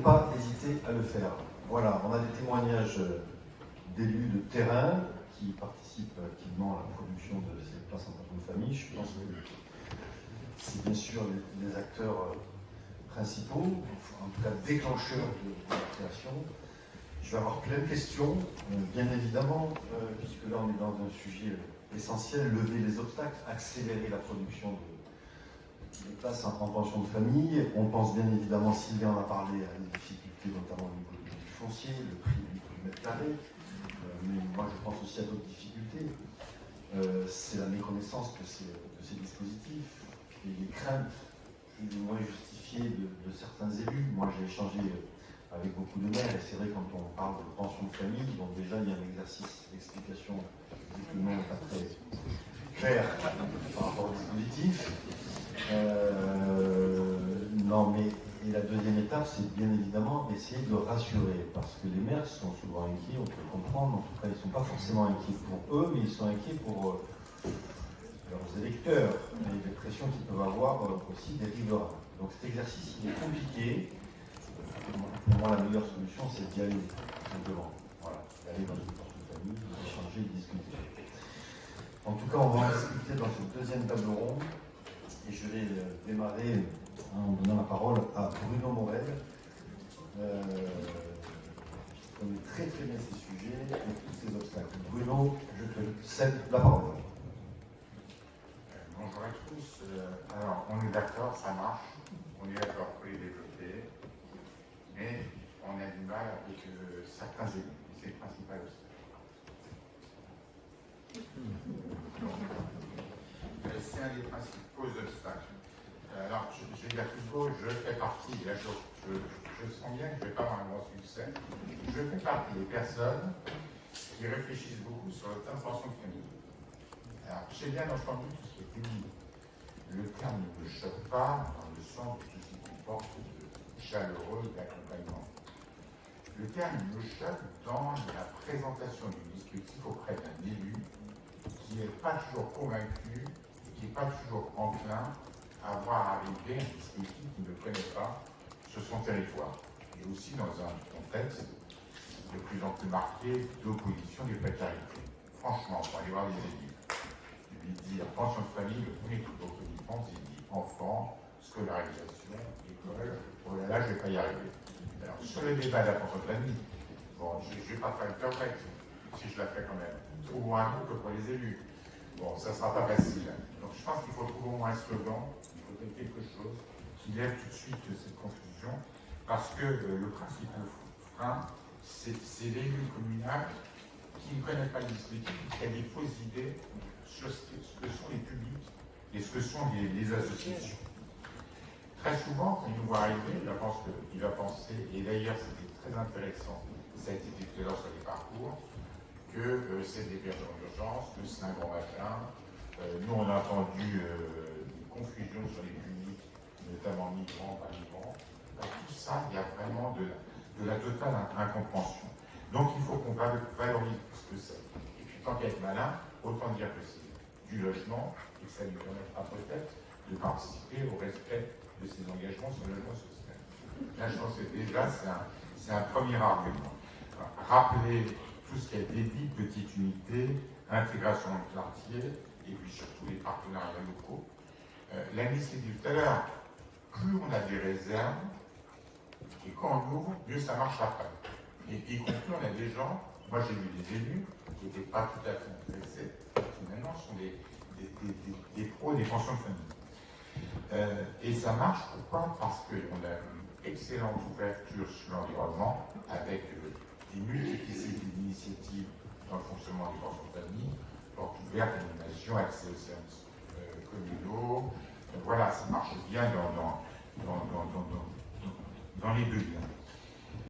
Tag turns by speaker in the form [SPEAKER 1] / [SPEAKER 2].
[SPEAKER 1] pas hésiter à le faire. Voilà, on a des témoignages d'élus de terrain qui participent activement à la production de ces places en pension de famille. Je pense que c'est bien sûr les acteurs principaux, en tout cas déclencheurs de la création. Je vais avoir plein de questions, bien évidemment, puisque là on est dans un sujet essentiel, lever les obstacles, accélérer la production de places en pension de famille. On pense bien évidemment, Sylvia en a parlé, à des difficultés notamment au niveau du foncier, le prix du mètre carré, mais moi je pense aussi à d'autres difficultés. C'est la méconnaissance de ces dispositifs et les craintes plus ou moins justifiées de certains élus. Moi j'ai échangé avec beaucoup de maires, et c'est vrai quand on parle de pension de famille, donc déjà il y a un exercice d'explication qui n'est pas très clair par rapport au dispositif. Non, mais et la deuxième étape, c'est bien évidemment essayer de rassurer, parce que les maires sont souvent inquiets, on peut le comprendre, en tout cas ils ne sont pas forcément inquiets pour eux, mais ils sont inquiets pour leurs électeurs, et les pressions qu'ils peuvent avoir aussi des riverains. Donc cet exercice il est compliqué. Pour moi, la meilleure solution, c'est d'y aller, simplement. Voilà, d'aller dans une porte de famille, d'échanger, de discuter. En tout cas, on va en discuter dans cette deuxième table ronde. Et je vais démarrer en donnant la parole à Bruno Morel, qui connaît très très bien ces sujets et tous ces obstacles. Bruno, je te cède la parole.
[SPEAKER 2] Bonjour à tous. Alors, on est d'accord, ça marche. On est d'accord pour les développer. Mais on a du mal avec certains élus, et c'est le principal obstacle. C'est un des principaux obstacles. Alors, je vais dire tout beau, je fais partie, là je sens bien que je ne vais pas avoir un grand succès, je fais partie des personnes qui réfléchissent beaucoup sur le terme pension de famille. Alors, j'ai bien entendu tout ce qui était dit. Le terme ne me choque pas dans le sens de tout ce qui comporte de chaleureux d'accompagnement. Le terme me choque dans la présentation du dispositif auprès d'un élu qui n'est pas toujours convaincu et qui n'est pas toujours enclin à voir arriver un dispositif qu'il ne connaît pas sur son territoire. Et aussi dans un contexte de plus en plus marqué d'opposition des précarités. Franchement, pour aller voir les élus, lui dire pension de famille, le premier truc auquel il pense, il dit enfant, scolarisation, école, oh là là, je ne vais pas y arriver. Alors, sur le débat de la pension de famille, bon, je ne vais pas faire une perfecte, si je la fais quand même. Trouvons un truc pour les élus. Bon, ça ne sera pas facile. Donc, je pense qu'il faut trouver au moins un slogan, il faut quelque chose qui lève tout de suite cette confusion, parce que le principal frein, c'est l'élu communal qui ne connaît pas le dispositif, qui a des fausses idées sur ce que sont les publics et ce que sont les associations. Très souvent, quand il nous voit arriver, il va penser, et d'ailleurs c'était très intéressant, ça a été dit tout à l'heure sur les parcours, que c'est des personnes d'urgence, que c'est un grand machin. Nous, on a entendu des confusions sur les publics, notamment migrants, pas migrants. Tout ça, il y a vraiment de la totale incompréhension. Donc, il faut qu'on valorise ce que c'est. Et puis, tant qu'à être malin, autant dire que c'est du logement et que ça nous permettra peut-être de participer au respect de ces engagements sur le logement social. Là, je pense que déjà, c'est un premier argument. Rappeler tout ce qui a été dit, petite unité, intégration dans le quartier, et puis surtout les partenariats locaux. La liste dit tout à l'heure, plus on a des réserves, et quand on ouvre, mieux ça marche après. Et y compris, on a des gens, moi j'ai vu des élus qui n'étaient pas tout à fait intéressés, qui maintenant sont des pros des pensions de famille. Et ça marche pourquoi? Parce qu'on a une excellente ouverture sur l'environnement avec des multiplicité d'initiatives dans le fonctionnement des pensions de famille, porte ouverte, animation, accès aux services communaux. Voilà, ça marche bien dans les deux liens.